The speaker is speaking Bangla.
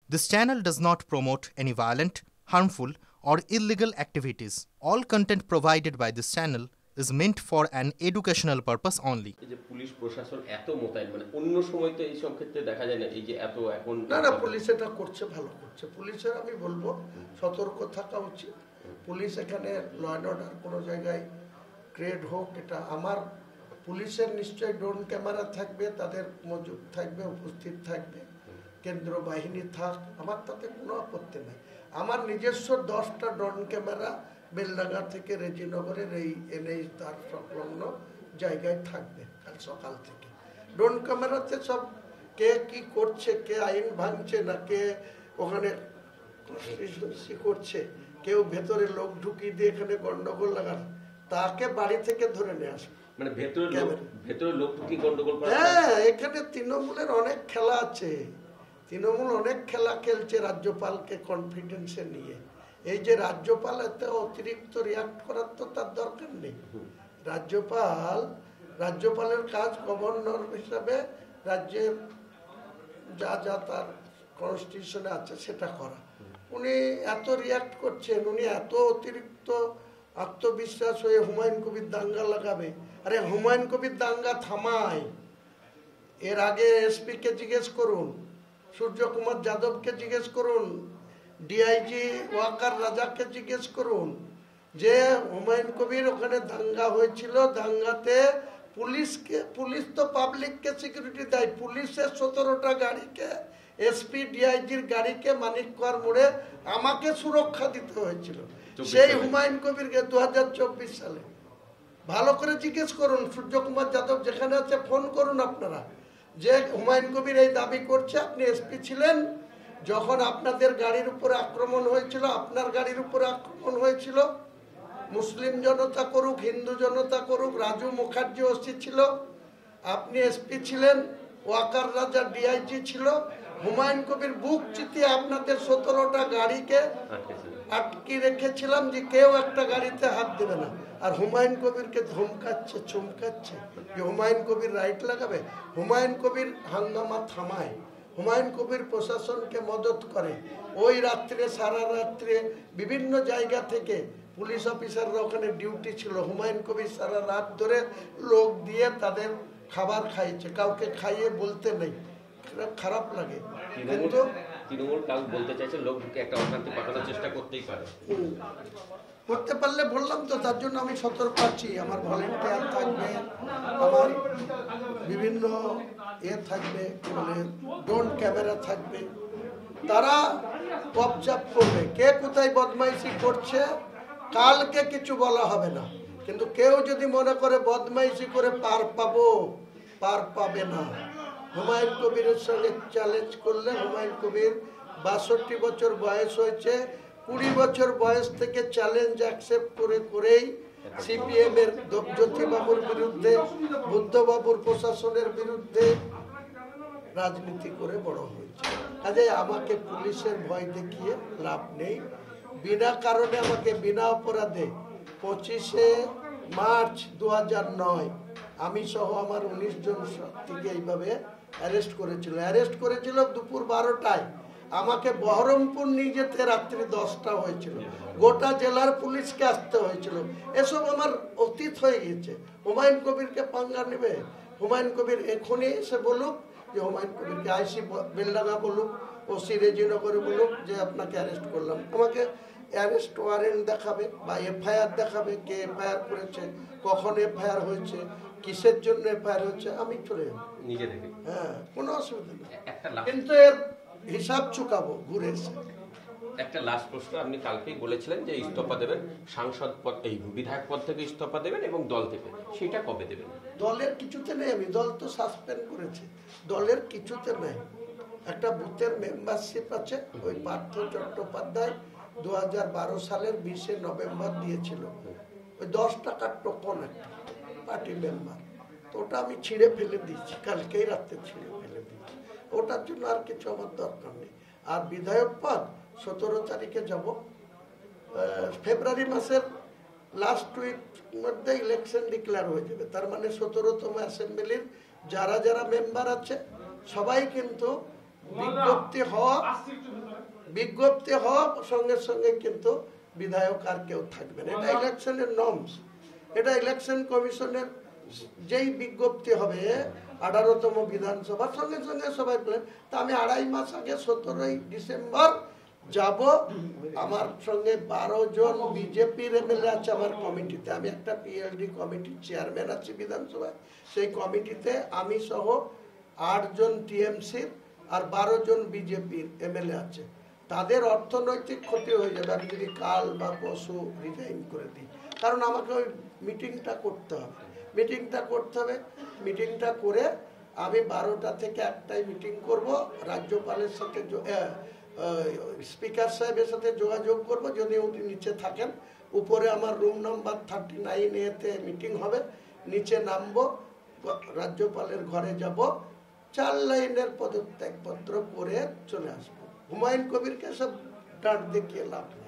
This channel does not promote any violent, harmful, or illegal activities. All content provided by this channel is meant for an educational purpose only. এই যে পুলিশ প্রশাসন এত মোতায়েন, মানে অন্য সময় তো এই সব ক্ষেত্রে দেখা যায় না, এই যে এত এখন না পুলিশ এটা করছে, ভালো করছে। পুলিশের আমি বলবো সতর্ক থাকা উচিত। পুলিশ এখানে ল অ্যান্ড অর্ডার কোনো জায়গায় ক্রিয়েট হোক, এটা আমার পুলিশের নিশ্চয়ই ড্রোন ক্যামেরা থাকবে, তাদের মজুদ থাকবে, উপস্থিত থাকবে, কেন্দ্র বাহিনী থাক, আমার তাতে কোনো আপত্তি নেই। আমার নিজস্ব 10টা ড্রোন ক্যামেরা বেলডাঙ্গা থেকে রেজিনগরের এই এনএইচ তার সংলগ্ন জায়গায় থাকবে কাল সকাল থেকে। ড্রোন ক্যামেরাতে সব কে কি করছে, কে আইন ভাঙছে না, কে ওখানে করছে, কেউ ভেতরে লোক ঢুকিয়ে দিয়ে এখানে গন্ডগোল লাগান, তাকে বাড়ি থেকে ধরে নিয়ে আসবে। মানে ভেতরে লোক ঢুকি গন্ডগোল করে। হ্যাঁ, এখানে তৃণমূলের অনেক খেলা আছে। তৃণমূল অনেক খেলা খেলছে রাজ্যপালকে কনফিডেন্সে নিয়ে। এই যে রাজ্যপাল এত অতিরিক্ত রিয়াক্ট করার তো তার দরকার নেই। রাজ্যপালের কাজ গভর্নর হিসাবে রাজ্যের যা যা তার কনস্টিটিউশনে আছে সেটা করা। উনি এত রিয়াক্ট করছেন, উনি এত অতিরিক্ত আত্মবিশ্বাস হয়ে হুমায়ুন কবির দাঙ্গা লাগাবে। আরে হুমায়ুন কবির দাঙ্গা থামায়, এর আগে এসপিকে জিজ্ঞেস করুন, সূর্যকুমার যাদবকে জিজ্ঞেস করুন, ডিআইজি ওয়াকার রাজাকে জিজ্ঞেস করুন যে হুমায়ুন কবির ওখানে দাঙ্গা হয়েছিল, দাঙ্গাতে পুলিশ তো পাবলিককে সিকিউরিটি দেয়, পুলিশের 17টা গাড়িকে, এসপি ডিআইজির গাড়িকে মানিককর মোড়ে আমাকে সুরক্ষা দিতে হয়েছিল সেই হুমায়ুন কবিরকে 2024 সালে। ভালো করে জিজ্ঞেস করুন, সূর্যকুমার যাদব যেখানে আছে ফোন করুন আপনারা, যে হুমায়ুন কবির এই দাবি করছে আপনি এসপি ছিলেন যখন আপনাদের গাড়ির উপরে আক্রমণ হয়েছিল, আপনার গাড়ির উপরে আক্রমণ হয়েছিল, মুসলিম জনতা করুক, হিন্দু জনতা করুক, রাজু মুখার্জি ওসি ছিল, আপনি এসপি ছিলেন, ওয়াকার রাজা ডিআইজি ছিল, হুমায়ুন কবির বুক চিতিয়ে আপনাদের 17টা গাড়িকে আটকে রেখেছিলাম যে কেউ একটা গাড়িতে হাত দেবে না। আর হুমায়ুন কবিরকে ধমকাচ্ছে, চমকাচ্ছে যে হুমায়ুন কবির রাইট লাগাবে। হুমায়ুন কবির হাঙ্গামা থামায়, হুমায়ুন কবির প্রশাসনকে মদত করে। ওই রাত্রে সারা রাত্রে বিভিন্ন জায়গা থেকে পুলিশ অফিসাররা ওখানে ডিউটি ছিল, হুমায়ুন কবির সারা রাত ধরে লোক দিয়ে তাদের খাবার খাইয়েছে, কাউকে খাইয়ে বলতে নেই, খারাপ লাগে। কিন্তু তৃণমূল কাল বলতে চাইছে লোক ঢুকে একটা অশান্তি পাঠানোর চেষ্টা করতেই পারে, করতে পারলে বললাম তো, তার জন্য আমি সতর্ক আছি। আমার ভলেন্টিয়ার থাকবে, আমার বিভিন্ন থাকবে, মানে ড্রোন ক্যামেরা থাকবে, তারা অবজার্ভ করবে কে কোথায় বদমাইশি করছে। কালকে কিছু বলা হবে না, কিন্তু কেউ যদি মনে করে বদমাইশি করে পার পাবে না। হুমায়ুন কবিরের সঙ্গে চ্যালেঞ্জ করলে, হুমায়ুন কবির 62 বছর বয়স হয়েছে, 20 বছর বয়স থেকে চ্যালেঞ্জ অ্যাকসেপ্ট করেই সিপিএম এর জ্যোতিবাবুর বিরুদ্ধে, বুদ্ধবাবুর প্রশাসনের বিরুদ্ধে রাজনীতি করে বড় হয়েছে। কাজে আমাকে পুলিশের ভয় দেখিয়ে লাভ নেই। বিনা কারণে আমাকে বিনা অপরাধে 25শে মার্চ 2009 আমি সহ আমার 19 জন থেকে এইভাবে অ্যারেস্ট করেছিল দুপুর 12টায়। আমাকে বহরমপুর নিয়ে যেতে রাত্রি 10টা হয়েছিল, গোটা জেলার পুলিশকে আসতে হয়েছিল। এসব আমার অতীত হয়ে গেছে। হুমায়ুন কবিরকে পাঙ্গা নেবে? হুমায়ুন কবির এখনই এসে বলুক যে হুমায়ুন কবিরকে আইসি বেলডাঙ্গা বলুক, ওসি রেজিনগরে বলুক যে আপনাকে অ্যারেস্ট করলাম। আমাকে অ্যারেস্ট ওয়ারেন্ট দেখাবে বা এফআইআর দেখাবে, কে এফআইআর করেছে, কখন এফআইআর হয়েছে, কিসের জন্য এফআইআর হয়েছে, আমি চলে যাবো নিজে থেকে। হ্যাঁ, কোনো অসুবিধা নেই, কিন্তু এর হিসাব চুকাবো ঘুরে এসে। একটা লাস্ট প্রশ্ন, আপনি কালকেই বলেছিলেন যে ইস্তফা দেবেন, সাংসদ পদ, এই বিধায়ক পদ থেকে ইস্তফা দেবেন এবং দল থেকে, সেটা কবে দেবেন? দলের কিছুতে নেই, আমি দল তো সাসপেন্ড করেছে, দলের কিছুতে নেই। একটা বুথের মেম্বারশিপ আছে, ওই পার্থ চট্টোপাধ্যায় 2012 সালের 20শে নভেম্বর দিয়েছিল, ওই 10 টাকার টোকন একটা পার্টি মেম্বার, তো ওটা আমি ছিঁড়ে ফেলে দিয়েছি, কালকেই রাত্রে ছিঁড়ে ফেলে দিয়েছি। ওটার জন্য আর কিছু আমার দরকার নেই। আর বিধায়ক পদ 17 তারিখে যাব, ফেব্রুয়ারি মাসের লাস্ট উইক মধ্যে ইলেকশন ডিক্লেয়ার হয়ে যাবে। তার মানে 17তম অ্যাসেম্বলির যারা যারা মেম্বার আছে সবাই কিন্তু বিজ্ঞপ্তি হওয়া বিজ্ঞপ্তি হওয়ার সঙ্গে সঙ্গে কিন্তু বিধায়ক আর কেউ থাকবে না। এটা ইলেকশনের নর্মস, এটা ইলেকশন কমিশনের যেই বিজ্ঞপ্তি হবে 18তম বিধানসভার সঙ্গে সঙ্গে সবাই বলেন। তা আমি 2.5 মাস আগে 17ই ডিসেম্বর যাব, আমার সঙ্গে 12 জন বিজেপির এমএলএ আছে আমার কমিটিতে, আমি একটা পিএলডি কমিটির চেয়ারম্যান আছি বিধানসভায়, সেই কমিটিতে আমি সহ 8 জন টিএমসির আর 12 জন বিজেপির এমএলএ আছে। তাদের অর্থনৈতিক ক্ষতি হয়ে যাবে আমি যদি কাল বা পরশু রিজাইন করে দিই, কারণ আমাকে ওই মিটিংটা করতে হবে। মিটিংটা করে আমি 12টা থেকে 1টায় মিটিং করব, রাজ্যপালের সাথে স্পিকার সাহেবের সাথে যোগাযোগ করব, যদি উনি নিচে থাকেন। উপরে আমার রুম নাম্বার 39A-তে মিটিং হবে, নিচে নামবো, রাজ্যপালের ঘরে যাব, 4 লাইনের পদত্যাগপত্র করে চলে আসবো। হুমায়ুন কবিরকে সব ডাঁট দেখিয়ে লাভ নেই।